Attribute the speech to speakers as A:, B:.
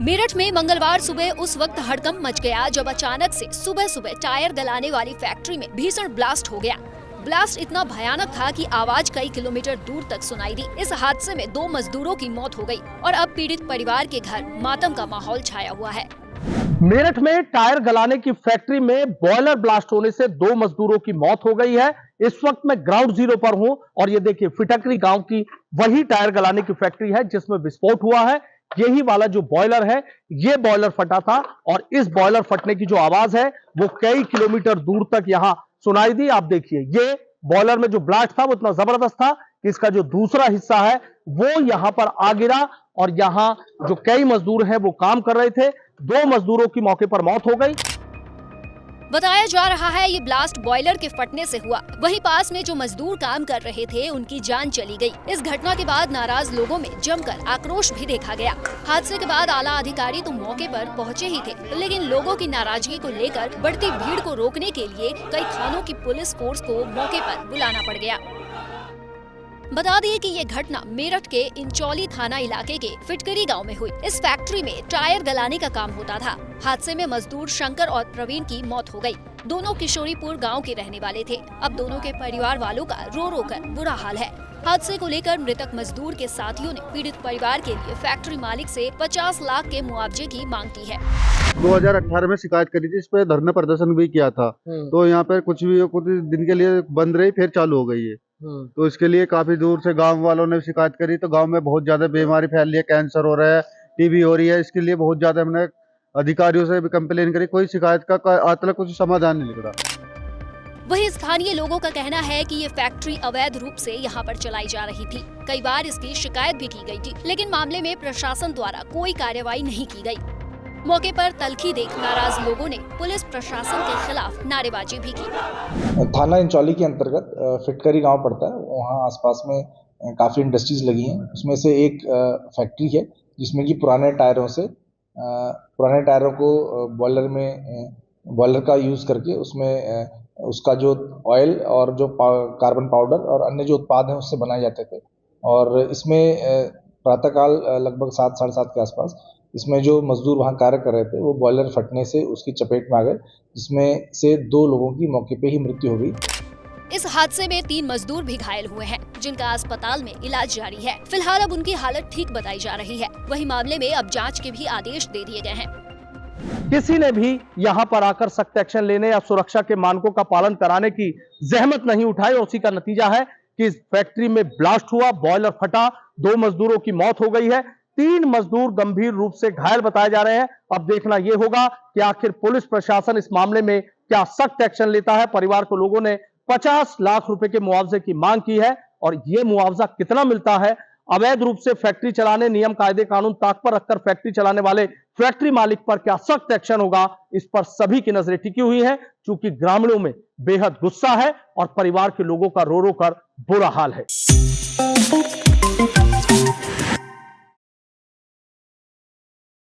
A: मेरठ में मंगलवार सुबह उस वक्त हड़कंप मच गया जब अचानक से सुबह सुबह टायर गलाने वाली फैक्ट्री में भीषण ब्लास्ट हो गया। ब्लास्ट इतना भयानक था कि आवाज कई किलोमीटर दूर तक सुनाई दी। इस हादसे में 2 मजदूरों की मौत हो गई और अब पीड़ित परिवार के घर मातम का माहौल छाया हुआ है।
B: मेरठ में टायर गलाने की फैक्ट्री में बॉयलर ब्लास्ट होने से 2 मजदूरों की मौत हो गई है। इस वक्त मैं ग्राउंड जीरो पर हूं और ये देखिए फिटकरी गांव की वही टायर गलाने की फैक्ट्री है जिसमें विस्फोट हुआ है। यही वाला जो बॉयलर है, ये बॉयलर फटा था और इस बॉयलर फटने की जो आवाज है वो कई किलोमीटर दूर तक यहां सुनाई दी। आप देखिए, ये बॉयलर में जो ब्लास्ट था वो इतना जबरदस्त था कि इसका जो दूसरा हिस्सा है वो यहां पर आ गिरा और यहां जो कई मजदूर हैं वो काम कर रहे थे। 2 मजदूरों की मौके पर मौत हो गई।
A: बताया जा रहा है ये ब्लास्ट बॉयलर के फटने से हुआ। वहीं पास में जो मजदूर काम कर रहे थे उनकी जान चली गई। इस घटना के बाद नाराज लोगों में जमकर आक्रोश भी देखा गया। हादसे के बाद आला अधिकारी तो मौके पर पहुंचे ही थे, लेकिन लोगों की नाराजगी को लेकर बढ़ती भीड़ को रोकने के लिए कई थानों की पुलिस फोर्स को मौके पर बुलाना पड़ गया। बता दिए कि ये घटना मेरठ के इंचौली थाना इलाके के फिटकरी गांव में हुई। इस फैक्ट्री में टायर गलाने का काम होता था। हादसे में मजदूर शंकर और प्रवीण की मौत हो गई। दोनों किशोरीपुर गांव के रहने वाले थे। अब दोनों के परिवार वालों का रो रो कर बुरा हाल है। हादसे को लेकर मृतक मजदूर के साथियों ने पीड़ित परिवार के लिए फैक्ट्री मालिक से 50 लाख के मुआवजे की मांग की है।
C: 2018 में शिकायत करी थी, इस पे धरना प्रदर्शन भी किया था। तो यहाँ पर कुछ दिन के लिए बंद रही, फिर चालू हो गई है। तो इसके लिए काफी दूर से गांव वालों ने शिकायत करी। तो गांव में बहुत ज्यादा बीमारी फैल रही है, कैंसर हो रहा है, टीबी हो रही है। इसके लिए बहुत ज्यादा हमने अधिकारियों से भी कंप्लेन करी, कोई शिकायत का आज तक कुछ समाधान नहीं निकला।
A: वहीं स्थानीय लोगों का कहना है कि ये फैक्ट्री अवैध रूप से यहाँ पर चलाई जा रही थी। कई बार इसकी शिकायत भी की गई थी, लेकिन मामले में प्रशासन द्वारा कोई कार्रवाई नहीं की गई। मौके पर तल्खी देख नाराज लोगों ने पुलिस प्रशासन के खिलाफ नारेबाजी भी की।
D: थाना इंचौली के अंतर्गत फिटकरी गांव पड़ता है। वहाँ आसपास में काफी इंडस्ट्रीज लगी हैं। उसमें से एक फैक्ट्री है जिसमें कि पुराने टायरों को बॉयलर का यूज करके उसमें उसका जो ऑयल और जो कार्बन पाउडर और अन्य जो उत्पाद हैं उससे बनाए जाते थे। और इसमें प्रातःकाल लगभग 7 साढ़े 7 के आसपास इसमें जो मजदूर वहाँ कार्य कर रहे थे वो बॉयलर फटने से उसकी चपेट में आ गए, जिसमें से 2 लोगों की मौके पे ही मृत्यु हो गई।
A: इस हादसे में 3 मजदूर भी घायल हुए हैं, जिनका अस्पताल में इलाज जारी है। फिलहाल अब उनकी हालत ठीक बताई जा रही है। वहीं मामले में अब जांच के भी आदेश दे दिए गए हैं।
B: किसी ने भी यहां पर आकर सख्त एक्शन लेने या सुरक्षा के मानकों का पालन कराने की जहमत नहीं उठाई और उसी का नतीजा है कि इस फैक्ट्री में ब्लास्ट हुआ, बॉयलर फटा, 2 मजदूरों की मौत हो गई है। 3 मजदूर गंभीर रूप से घायल बताए जा रहे हैं। अब देखना यह होगा कि आखिर पुलिस प्रशासन इस मामले में क्या सख्त एक्शन लेता है। परिवार को लोगों ने 50 लाख रुपए के मुआवजे की मांग की है और यह मुआवजा कितना मिलता है, अवैध रूप से फैक्ट्री चलाने, नियम कायदे कानून ताक पर रखकर फैक्ट्री चलाने वाले फैक्ट्री मालिक पर क्या सख्त एक्शन होगा, इस पर सभी की नजरें टिकी हुई है। क्योंकि ग्रामीणों में बेहद गुस्सा है और परिवार के लोगों का रो रो कर बुरा हाल है।